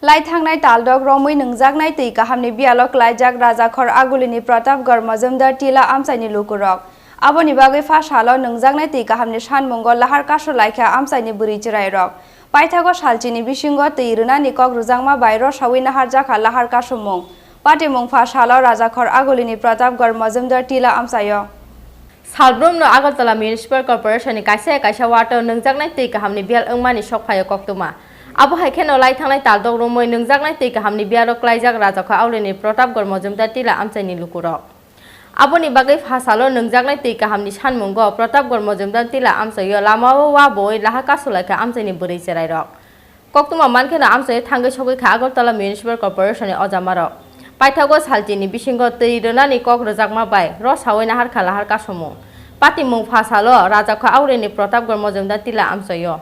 लाइथांनाय तालदक रमै नोंजागनाय तै काहामनि बियालक लाइजाक राजाखर आगुलिनि प्रतापगढ़ मजुमदार टिला आमसाइनि लुकुरक आबोनि बागै फासाल नोंजागनाय तै काहामनि सानमुंग लाहार कासो लाइखा आमसाइनि बुरि चिरायरक पाइथागो सालचिनि बिसिंग तै रोनानि कक रुजांमा बायरो सावै नाहार जाखा लाहार कासो मुं पाटिमुं फासाल राजाखर आगुलिनि प्रतापगढ़ मजुमदार टिला आमसायो सालब्रमनो आगरतला म्युनिसिपल कर्पोरेशननि कायसा वार्ड नोंजागनाय तै काहामनि बियाल ओंमानि सकफायो कक्तमा आबो हायखेनो लाइथांनाय तालदक रमै नोंजागनाय तै काहामनि बियालक लाइजाक राजाखौ आवलिनि प्रतापगढ़ मजुमदार टिला आमसाइनि लुकुरक आबोनि बागै फासाल नोंजागनाय तै काहामनि सानमुंग प्रतापगढ़ मजुमदार टिला आमसायो लामाओ वाबोय लाहा कासुलाइखा आमसाइनि बुरै चेरायरक कक्तमा मानखेनो आमसाय थांगै सगैखा आगरतला म्युनिसिपल कर्पोरेशननि अजामारक पाइथागो सालचिनि बिसिंग तै रोनानि कक रोजाकमा बाय र सावै नाहार खालाहार कासुमुं पाटिमुं फासाल राजाखौ आवलिनि प्रतापगढ़ मजुमदार टिला आमसायो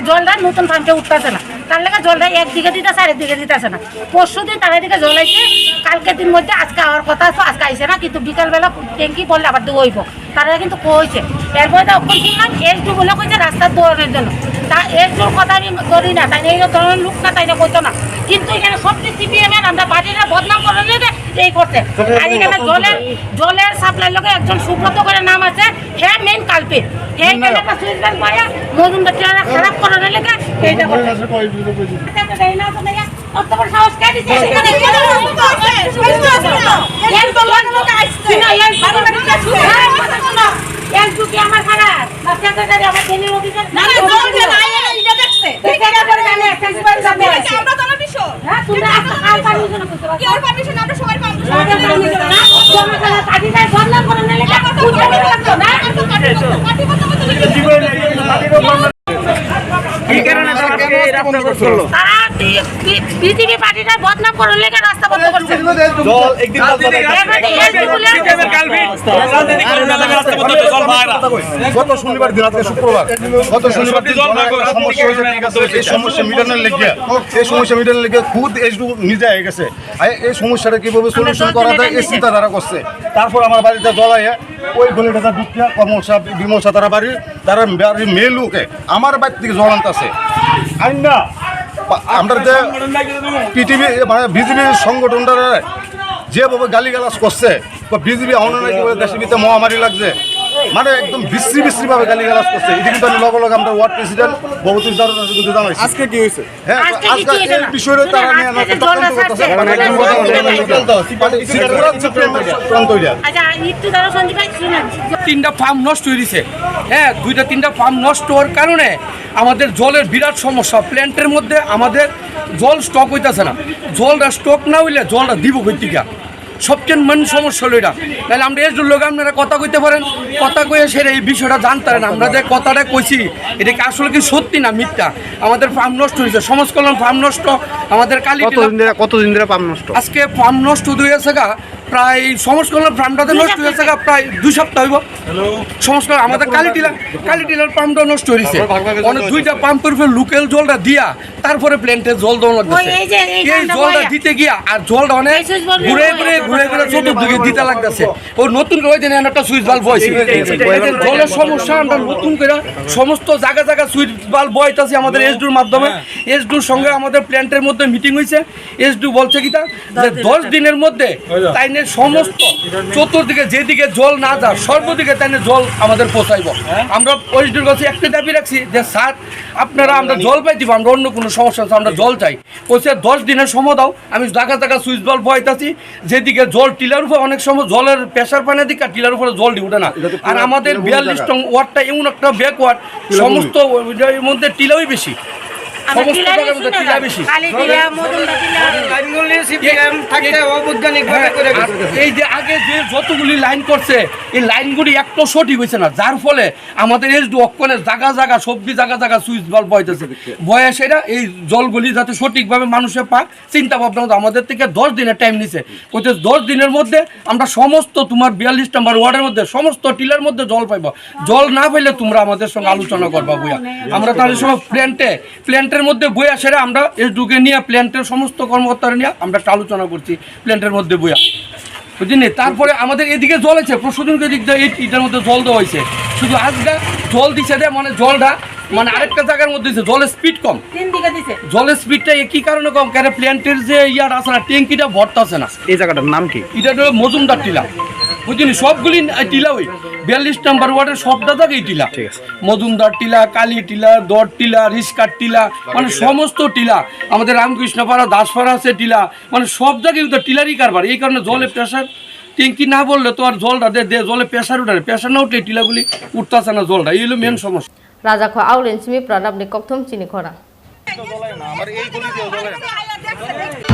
জলটা নতুন পাম্পে উঠতেছে না তার লেগে জলটা একদিকে দিতেছে আর একদিকে দিতেছে না পরশু দিন তার এদিকে জল আইছে কালকে দিন মধ্যে আজকে আওয়ার কথা আছে আজকে আইসে না কিন্তু বিকালবেলা ট্যাঙ্কি পড়লে আবার হইব তারা কিন্তু কইছে এরপরে তখন শুনলাম একটু বলে কইছে রাস্তার দৌড়ানোর জন্য তা একটুর কথা আমি করি না তাই এই ধরনের লোক না তাই না কইতো না কিন্তু এখানে সব সিপিএম এর আমরা পার্টিরা বদনাম করে নিয়ে এই করতে আর এখানে জলের সাপ্লাই লোকে একজন সুব্রত করে নাম আছে হ্যাঁ মেইন কালপিট হ্যাঁ এখানে একটা সুইচ ব্যান্ড পায়া মজুমদার টিলা খারাপ করার লেগে এইটা করতে দেই না তো না অত বড় সাহস কে দিছে এখানে এর তো লোক আসছে না এই বাড়ি বাড়ি কাছে না এক দুটি আমার খারাপ সেক্রেটারি আমার ডেলি অফিসার না জল যে নাই এটা দেখছে দেখে পরে জানে প্রিন্সিপাল সামনে আছে আমরা তো না বিষয় হ্যাঁ তুমি আর পারমিশন করতে পারো কি আর পারমিশন আমরা সবাই পাবো না জমা কাটিটা বদনাম করে নিলে বুঝতে লাগতো না কাটি কি কারণে রাস্তা করছিল তারা বিজেপি পার্টিটা বদনাম করে লেগে রাস্তা বন্ধ করছে জল একদিন গত শনিবার দিন আজকে শুক্রবার গত শনিবার দিন সমস্যা হয়েছে এই সমস্যা মিটানোর লেগে খুদ এসডু নিজে হয়ে গেছে এই সমস্যাটা কিভাবে সলিউশন করা যায় এই চিন্তা তারা করছে তারপর আমার বাড়িতে জলাইয়া ওই গলিটা দুঃখিয়া কর্মসা বিমর্শা তারা বাড়ির তারা বাড়ির মেয়ে লোকে আমার বাড়ি থেকে জল আনতেছে আইন না আমরা যে পিটিভি মানে বিজেপি সংগঠনটা যেভাবে গালিগালাজ করছে বা বিজেপি অনলাইন দেশে মহামারী লাগছে মানে একদম বিশ্রীভাবে গালিগালাজ করছে এটা কিন্তু আমি লগে আমরা ওয়ার্ড প্রেসিডেন্ট বহুতী কিন্তু জানাইছি আজকে কি হয়েছে হ্যাঁ আজকে এই বিষয়ে তারা নিয়ে তদন্ত করতেছে তিনটা ফার্ম নষ্ট হয়ে দিছে হ্যাঁ তিনটা ফার্ম নষ্ট হওয়ার কারণে আমাদের জলের বিরাট সমস্যা প্ল্যান্টের মধ্যে আমাদের জল স্টক হইতেছে না জলটা স্টক না হইলে জলটা দিব কইতিকা সবচেয়ে মেন সমস্যা হলো এটা তাহলে আমরা এর লোক আপনারা কথা কইতে পারেন কথা কয়ে সেরে এই বিষয়টা জানতে পারেন আমরা যে কথাটা কইছি এটা কি আসলে কি সত্যি না মিথ্যা আমাদের ফার্ম নষ্ট হয়েছে সমাজ কল্যাণ ফার্ম নষ্ট আমাদের কতদিন ধরে ফার্ম নষ্ট আজকে ফার্ম নষ্ট হয়েছে প্রায় সমাজ কল্যাণ ফার্মটাতে নষ্ট হয়েছে প্রায় 2 সপ্তাহ হইব সমাজ কল্যাণ আমাদের কালীটিলার পাম্পটা নষ্ট হয়েছে অনেক দুইটা পাম্পের উপরে লোকাল জলটা দিয়া তারপরে প্ল্যান্টে জল দেওয়া লাগতেছে এই জলটা দিতে গিয়া আর জলটা অনেক ঘুরে চতুর্দিকে দিতে লাগতেছে ও নতুন করে ওই দিন একটা সুইচ বাল্ব বইছে জলের সমস্যা আমরা নতুন করে সমস্ত জায়গা সুইচ বাল্ব বইতেছি আমাদের এসডুর মাধ্যমে এসডুর সঙ্গে আমাদের প্ল্যান্টের মধ্যে মিটিং হয়েছে এসডু বলছে কি যে 10 দিনের মধ্যে তাই সমস্ত চতুর্দিকে যেদিকে জল না যায় সর্বদিকে তাই জল আমাদের পৌঁছাইব আমরা ওইসডুর কাছে একটা দাবি রাখছি যে স্যার আপনারা আমরা জল পাই দিব আমরা অন্য কোনো সমস্যা আছে আমরা জল চাই ওইসে 10 দিনের সময় দাও আমি জায়গা সুইচ বাল্ব বইতেছি যেদিকে জল টিলার উপরে অনেক সময় জলের প্রেশার পানি দিকে টিলার উপরে জল দি ওঠে না আর আমাদের 42 নং ওয়ার্ডটা এমন একটা ব্যাকওয়ার্ড সমস্ত মধ্যে টিলাওই বেশি এই যে আগে যে যতগুলি লাইন করছে এই লাইনগুলি একটু সঠিক হয়েছে না যার ফলে আমাদের এসডু অক্ষণের জায়গা সবজি জায়গা সুইচ বাল্ব বইতেছে বয়ে সেটা এই জলগুলি যাতে সঠিকভাবে মানুষের পাক চিন্তা ভাবনা আমাদের থেকে 10 দিনের টাইম নিছে ওতে 10 দিনের মধ্যে আমরা সমস্ত তোমার 42 নম্বর ওয়ার্ডের মধ্যে সমস্ত টিলার মধ্যে জল পাইব জল না পাইলে তোমরা আমাদের সঙ্গে আলোচনা করবা বইয়া আমরা তাহলে সব প্ল্যান্টের মধ্যে বইয়া সেরা আমরা এসডুকে নিয়ে প্ল্যান্টের সমস্ত কর্মকর্তারা নিয়ে আমরা একটা আলোচনা করছি প্ল্যান্টের মধ্যে বইয়া বুঝলি তারপরে আমাদের এদিকে জল আছে প্রতিদিনকে দিক দিয়ে এটার মধ্যে জল দেওয়া হয়েছে শুধু আজকে জল দিছে দে মানে জলটা মানে আরেকটা জায়গার মধ্যে দিছে জলের স্পিড কম, 3 দিকে দিছে জলের স্পিডটা কি কারণে কম, কেন প্ল্যান্টের যে ইয়ার আছে না ট্যাঙ্কিটা ভরতে আছে না। এই জায়গাটার নাম কি? এটা হলো মজুমদার টিলা, বুঝলি সবগুলি টিলা ওই 42 নম্বর ওয়ার্ডের সবটা জায়গায় টিলা, ঠিক আছে। মজুমদার টিলা, কালী টিলা, দর টিলা, রিস্কার টিলা, মানে সমস্ত টিলা, আমাদের রামকৃষ্ণপাড়া দাসপাড়া আছে টিলা, মানে সব জায়গায় তো টিলারই কারবার। এই কারণে জলে প্রেশার ট্যাঙ্কি না বললে তো আর জলটা জলে প্রেশার উঠে, প্রেশার না উঠলে টিলাগুলি উঠতেছে না জলটা, এই হলো মেন সমস্যা। রাজাখো আউলেন সিমি প্রাণাবনি কক্থম চিনি খরা আমার এই গলি দিয়ে